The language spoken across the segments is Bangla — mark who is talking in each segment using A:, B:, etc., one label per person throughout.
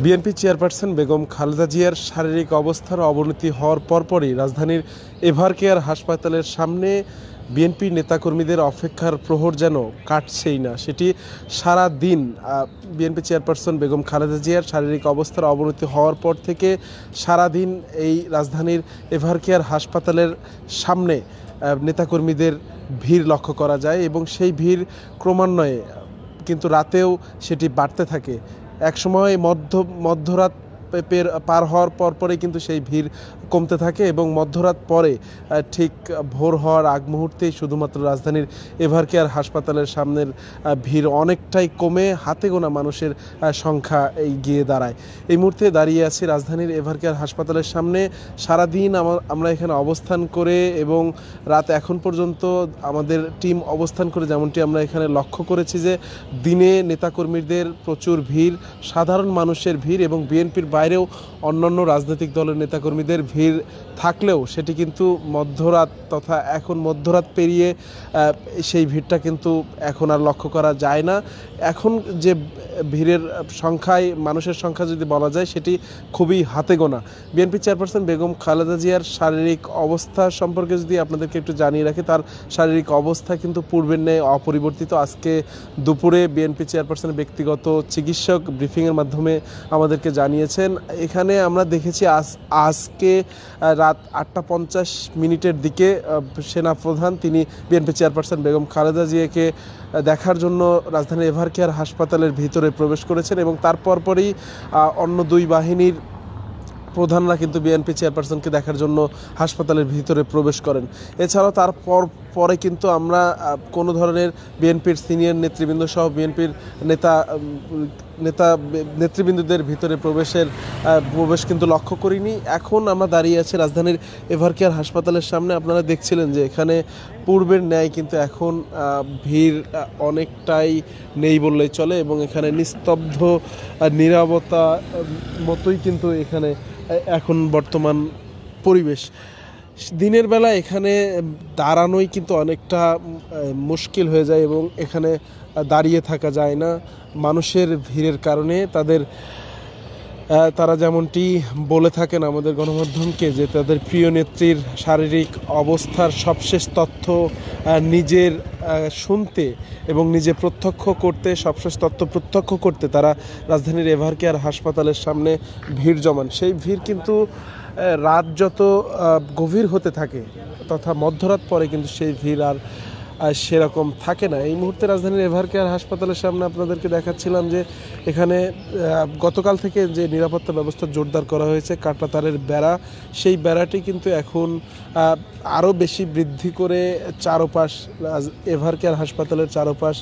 A: বিএনপি চেয়ারপারসন বেগম খালেদা জিয়ার শারীরিক অবস্থার অবনতি হওয়ার পরপরই রাজধানীর এভারকেয়ার হাসপাতালের সামনে বিএনপি নেতাকর্মীদের অপেক্ষার প্রহর যেন কাটছেই না। সেটি সারা দিন বিএনপি চেয়ারপারসন বেগম খালেদা জিয়ার শারীরিক অবস্থার অবনতি হওয়ার পর থেকে সারাদিন এই রাজধানীর এভারকেয়ার হাসপাতালের সামনে নেতাকর্মীদের ভিড় লক্ষ্য করা যায় এবং সেই ভিড় ক্রমান্বয়ে কিন্তু রাতেও সেটি বাড়তে থাকে। একসময় মধ্যরাত পার হওয়ার পরে কিন্তু সেই ভিড় কমতে থাকে এবং মধ্যরাত পরে ঠিক ভোর হওয়ার আগ মুহূর্তেই শুধুমাত্র রাজধানীর এভারকেয়ার হাসপাতালের সামনের ভিড় অনেকটাই কমে হাতে গোনা মানুষের সংখ্যা গিয়ে দাঁড়ায়। এই মুহূর্তে দাঁড়িয়ে আছি রাজধানীর এভারকেয়ার হাসপাতালের সামনে। সারাদিন আমরা এখানে অবস্থান করে এবং রাত এখন পর্যন্ত আমাদের টিম অবস্থান করে যেমনটি আমরা এখানে লক্ষ্য করেছি যে দিনে নেতাকর্মীদের প্রচুর ভিড়, সাধারণ মানুষের ভিড় এবং বিএনপির বাইরেও অন্যান্য রাজনৈতিক দলের নেতাকর্মীদের ভিড় থাকলেও সেটি কিন্তু মধ্যরাত তথা এখন মধ্যরাত পেরিয়ে সেই ভিড়টা কিন্তু এখন আর লক্ষ্য করা যায় না। এখন যে ভিড়ের সংখ্যায় মানুষের সংখ্যা যদি বলা যায় সেটি খুবই হাতে গোনা। বিএনপি চেয়ারপারসন বেগম খালেদা জিয়ার শারীরিক অবস্থা সম্পর্কে যদি আপনাদেরকে একটু জানিয়ে রাখি, তার শারীরিক অবস্থা কিন্তু পূর্বের ন্যায় অপরিবর্তিত। আজকে দুপুরে বিএনপি চেয়ারপারসনের ব্যক্তিগত চিকিৎসক ব্রিফিংয়ের মাধ্যমে আমাদেরকে জানিয়েছেন। এখানে আমরা দেখেছি আজকে রাত 8:50 দিকে সেনাপ্রধান তিনি বিএনপি চেয়ারপারসন বেগম খালেদা জিয়াকে দেখার জন্য রাজধানীর এভারকেয়ার হাসপাতালের ভিতরে প্রবেশ করেছেন এবং তারপরই অন্য দুই বাহিনীর প্রধানরা কিন্তু বিএনপি চেয়ারপারসনকে দেখার জন্য হাসপাতালের ভিতরে প্রবেশ করেন। এছাড়াও পরে কিন্তু আমরা কোনো ধরনের বিএনপির সিনিয়র নেতৃবৃন্দ সহ বিএনপির নেতৃবৃন্দদের ভিতরে প্রবেশ কিন্তু লক্ষ্য করিনি। এখন আমরা দাঁড়িয়ে আছি রাজধানীর এভারকেয়ার হাসপাতালের সামনে। আপনারা দেখছিলেন যে এখানে পূর্বের ন্যায় কিন্তু এখন ভিড় অনেকটাই নেই বললেই চলে এবং এখানে নিস্তব্ধ নীরবতা মতোই কিন্তু এখানে এখন বর্তমান পরিবেশ। দিনের বেলা এখানে দাঁড়ানোই কিন্তু অনেকটা মুশকিল হয়ে যায় এবং এখানে দাঁড়িয়ে থাকা যায় না মানুষের ভিড়ের কারণে। তারা যেমনটি বলে থাকেন আমাদের গণমাধ্যমকে যে তাদের প্রিয় নেত্রীর শারীরিক অবস্থার সবশেষ তথ্য নিজের শুনতে এবং নিজে সবশেষ তথ্য প্রত্যক্ষ করতে তারা রাজধানীর এভারকেয়ার হাসপাতালের সামনে ভিড় জমান। সেই ভিড় কিন্তু রাত যত গভীর হতে থাকে তথা মধ্যরাত পরে কিন্তু সেই ভিড় আর সেরকম থাকে না। এই মুহূর্তে রাজধানীর এভারকেয়ার হাসপাতালের সামনে আপনাদেরকে দেখাচ্ছিলাম যে এখানে গতকাল থেকে যে নিরাপত্তা ব্যবস্থা জোরদার করা হয়েছে, কাঁটাতারের বেড়া, সেই বেড়াটি কিন্তু এখন আরও বেশি বৃদ্ধি করে চারপাশ এভারকেয়ার হাসপাতালের চারপাশ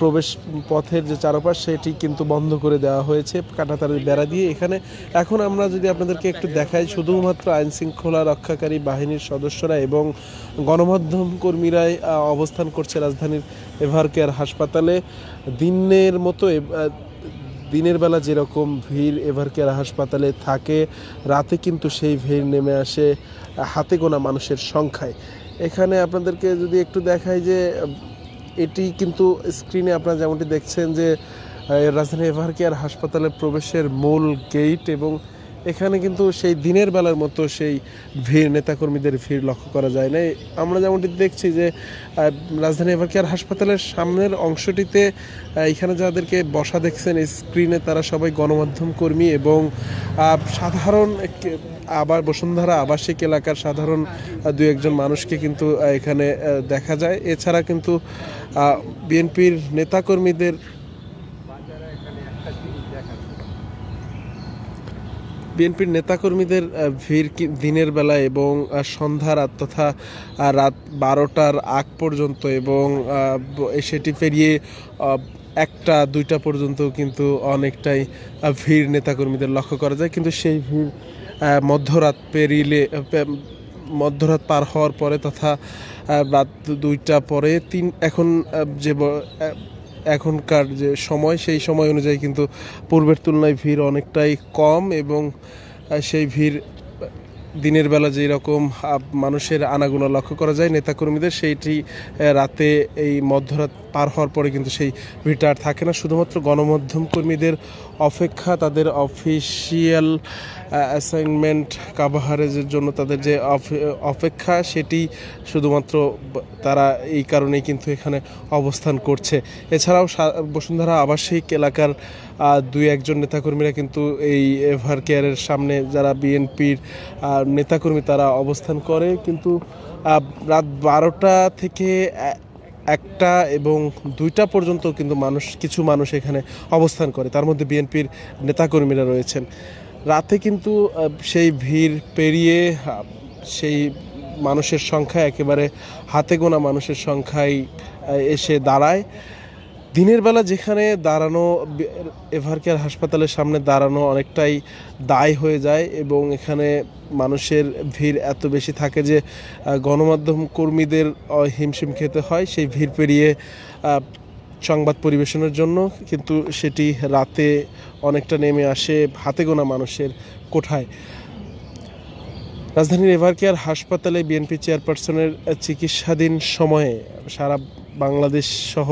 A: প্রবেশ পথের যে চারপাশ সেটি কিন্তু বন্ধ করে দেওয়া হয়েছে কাঁটাতারের বেড়া দিয়ে। এখানে এখন আমরা যদি আপনাদেরকে একটু দেখাই, শুধুমাত্র আইনশৃঙ্খলা রক্ষাকারী বাহিনীর সদস্যরা এবং গণমাধ্যম কর্মীরাই অবস্থান করছে রাজধানীর এভারকেয়ার হাসপাতালে। দিনের বেলা যেরকম ভিড় এভারকেয়ার হাসপাতালে থাকে, রাতে কিন্তু সেই ভিড় নেমে আসে হাতে গোনা মানুষের সংখ্যায়। এখানে আপনাদেরকে যদি একটু দেখাই যে এটি কিন্তু স্ক্রিনে আপনারা যেমনটি দেখছেন যে রাজধানী এভারকেয়ার হাসপাতালের প্রবেশের মূল গেট এবং এখানে কিন্তু সেই দিনের বেলার মতো সেই ভিড়, নেতাকর্মীদের ভিড় লক্ষ্য করা যায় না। আমরা যেমনটি দেখছি যে রাজধানী এভারকেয়ার হাসপাতালের সামনের অংশটিতে এখানে যাদেরকে বসা দেখছেন স্ক্রিনে তারা সবাই গণমাধ্যম কর্মী এবং সাধারণ বসুন্ধরা আবাসিক এলাকার সাধারণ দু একজন মানুষকে কিন্তু এখানে দেখা যায়। এছাড়া কিন্তু বিএনপির নেতাকর্মীদের ভিড় দিনের বেলা এবং সন্ধ্যা তথা রাত 12টার আগ পর্যন্ত এবং সেটি পেরিয়ে 1টা-2টা পর্যন্ত কিন্তু অনেকটাই ভিড় নেতাকর্মীদের লক্ষ্য করা যায়। কিন্তু সেই ভিড় মধ্যরাত পার হওয়ার পরে তথা রাত 2টা পরে এখনকার যে সময় সেই সময় অনুযায়ী কিন্তু পূর্বের তুলনায় ভিড় অনেকটাই কম এবং সেই ভিড় দিনের বেলা যেই রকম মানুষের আনাগোনা লক্ষ্য করা যায় নেতাকর্মীদের, সেইটি রাতে এই মধ্যরাত পার হওয়ার পরে কিন্তু সেই ভিড়টা আর থাকে না। শুধুমাত্র গণমাধ্যম কর্মীদের অপেক্ষা, তাদের অফিসিয়াল অ্যাসাইনমেন্ট কাভারেজের জন্য তাদের যে অপেক্ষা, সেটি শুধুমাত্র তারা এই কারণেই কিন্তু এখানে অবস্থান করছে। এছাড়াও বসুন্ধরা আবাসিক এলাকার দুই একজন নেতাকর্মীরা কিন্তু এই এভার কেয়ারের সামনে, যারা বিএনপির নেতাকর্মী, তারা অবস্থান করে। কিন্তু রাত 12টা থেকে 1টা এবং 2টা পর্যন্ত কিন্তু কিছু মানুষ এখানে অবস্থান করে, তার মধ্যে বিএনপির নেতাকর্মীরা রয়েছেন। রাতে কিন্তু সেই ভিড় পেরিয়ে সেই মানুষের সংখ্যা একেবারে হাতে গোনা মানুষের সংখ্যায় এসে দাঁড়ায়। দিনের বেলা যেখানে দাঁড়ানো, এভার কেয়ার হাসপাতালের সামনে দাঁড়ানো অনেকটাই দায় হয়ে যায় এবং এখানে মানুষের ভিড় এত বেশি থাকে যে গণমাধ্যম কর্মীদের হিমশিম খেতে হয় সেই ভিড় পেরিয়ে সংবাদ পরিবেশনের জন্য। কিন্তু সেটি রাতে অনেকটা নেমে আসে হাতে গোনা মানুষের কোঠায়। রাজধানীর এভার কেয়ার হাসপাতালে বিএনপি চেয়ারপারসনের চিকিৎসাধীন সময়ে সারা বাংলাদেশ সহ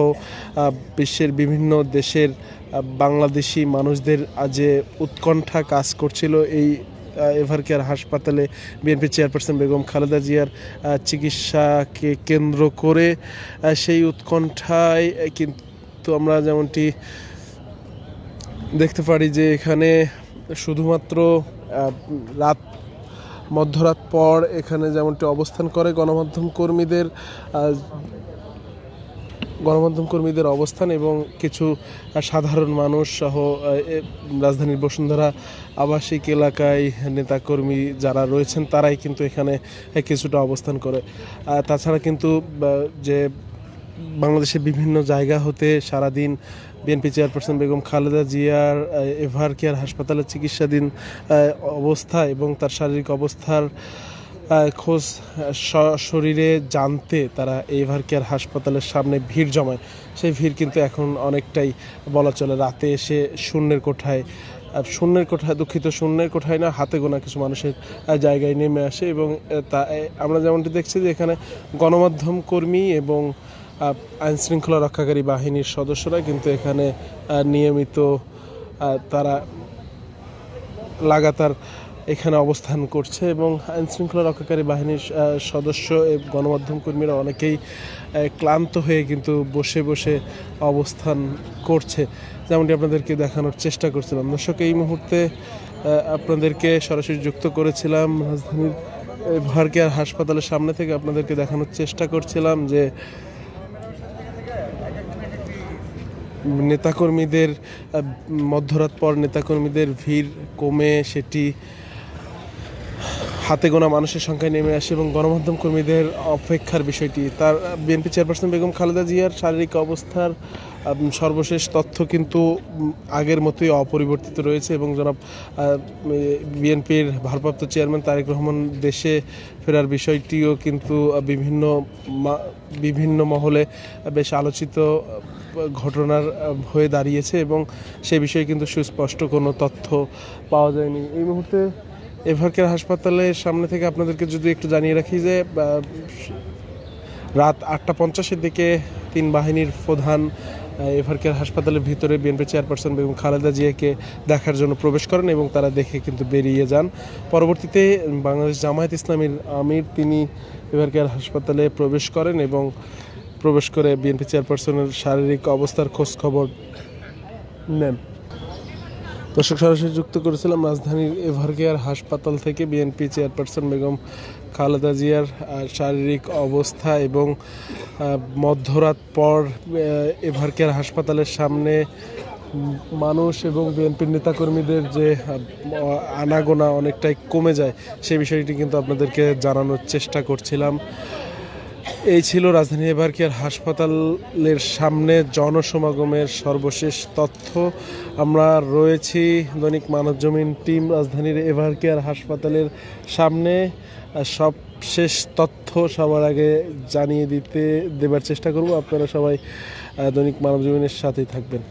A: বিশ্বের বিভিন্ন দেশের বাংলাদেশি মানুষদের যে উৎকণ্ঠা কাজ করছিল এই এভার কেয়ার হাসপাতালে বিএনপি চেয়ারপারসন বেগম খালেদা জিয়ার চিকিৎসাকে কেন্দ্র করে, সেই উৎকণ্ঠায় কিন্তু আমরা যেমনটি দেখতে পারি যে এখানে শুধুমাত্র মধ্যরাত পর এখানে যেমনটি অবস্থান করে গণমাধ্যম কর্মীদের অবস্থান এবং কিছু সাধারণ মানুষ সহ রাজধানীর বসুন্ধরা আবাসিক এলাকায় নেতাকর্মী যারা রয়েছেন তারাই কিন্তু এখানে কিছুটা অবস্থান করে। তাছাড়া কিন্তু যে বাংলাদেশের বিভিন্ন জায়গা হতে সারাদিন বিএনপি চেয়ারপারসন বেগম খালেদা জিয়ার এভার কেয়ার হাসপাতালে চিকিৎসাধীন অবস্থা এবং তার শারীরিক অবস্থার খোঁজ শরীরে জানতে তারা এভার কেয়ার হাসপাতালের সামনে ভিড় জমায়। সেই ভিড় কিন্তু এখন অনেকটাই বলা চলে রাতে এসে শূন্যের কোঠায় না, হাতে গোনা কিছু মানুষের জায়গায় নেমে আসে। এবং তা আমরা যেমনটি দেখছি যে এখানে গণমাধ্যম কর্মী এবং আইন শৃঙ্খলা রক্ষাকারী বাহিনীর সদস্যরা কিন্তু এখানে নিয়মিত তারা লাগাতার এখানে অবস্থান করছে এবং আইন শৃঙ্খলা রক্ষাকারী বাহিনীর সদস্য গণমাধ্যম কর্মীরা অনেকেই ক্লান্ত হয়ে কিন্তু বসে বসে অবস্থান করছে, যেমনটি আপনাদেরকে দেখানোর চেষ্টা করছিলাম। দর্শক, এই মুহূর্তে আপনাদেরকে সরাসরি যুক্ত করেছিলাম রাজধানীর এভার কেয়ার হাসপাতালের সামনে থেকে। আপনাদেরকে দেখানোর চেষ্টা করছিলাম যে নেতাকর্মীদের মধ্যরাত পর নেতাকর্মীদের ভিড় কমে সেটি হাতে গোনা মানুষের সংখ্যায় নেমে আসে এবং গণমাধ্যম কর্মীদের অপেক্ষার বিষয়টি, তার বিএনপি চেয়ারপারসন বেগম খালেদা জিয়ার শারীরিক অবস্থার সর্বশেষ তথ্য কিন্তু আগের মতোই অপরিবর্তিত রয়েছে এবং জনাব বিএনপির ভারপ্রাপ্ত চেয়ারম্যান তারেক রহমান দেশে ফেরার বিষয়টিও কিন্তু বিভিন্ন মহলে বেশ আলোচিত ঘটনার হয়ে দাঁড়িয়েছে এবং সে বিষয়ে কিন্তু সুস্পষ্ট কোনো তথ্য পাওয়া যায়নি। এই মুহূর্তে এভার কেয়ার হাসপাতালের সামনে থেকে আপনাদেরকে যদি একটু জানিয়ে রাখি যে রাত 8:50-এর দিকে 3 বাহিনীর প্রধান এভার কেয়ার হাসপাতালের ভিতরে বিএনপি চেয়ারপারসন বেগম খালেদা জিয়াকে দেখার জন্য প্রবেশ করেন এবং তারা দেখে কিন্তু বেরিয়ে যান। পরবর্তীতে বাংলাদেশ জামায়াত ইসলামীর আমির তিনি এভার কেয়ার হাসপাতালে প্রবেশ করেন এবং প্রবেশ করে বিএনপি চেয়ারপারসনের শারীরিক অবস্থার খোঁজ খবর নেন। দর্শক, সরাসরি যুক্ত করেছিলাম রাজধানীর এভার কেয়ার হাসপাতাল থেকে বিএনপি চেয়ারপারসন বেগম খালেদা জিয়ার শারীরিক অবস্থা এবং মধ্যরাত পর এভার কেয়ার হাসপাতালের সামনে মানুষ এবং বিএনপির নেতাকর্মীদের যে আনাগোনা অনেকটাই কমে যায় সেই বিষয়টি কিন্তু আপনাদেরকে জানানোর চেষ্টা করছিলাম। এই ছিল রাজধানী এভার কেয়ার হাসপাতালের সামনে জনসমাগমের সর্বশেষ তথ্য। আমরা রয়েছি দৈনিক মানবজমিন টিম রাজধানীর এভার কেয়ার হাসপাতালের সামনে। সবশেষ তথ্য সবার আগে জানিয়ে দেবার চেষ্টা করব। আপনারা সবাই দৈনিক মানবজমিনের সাথেই থাকবেন।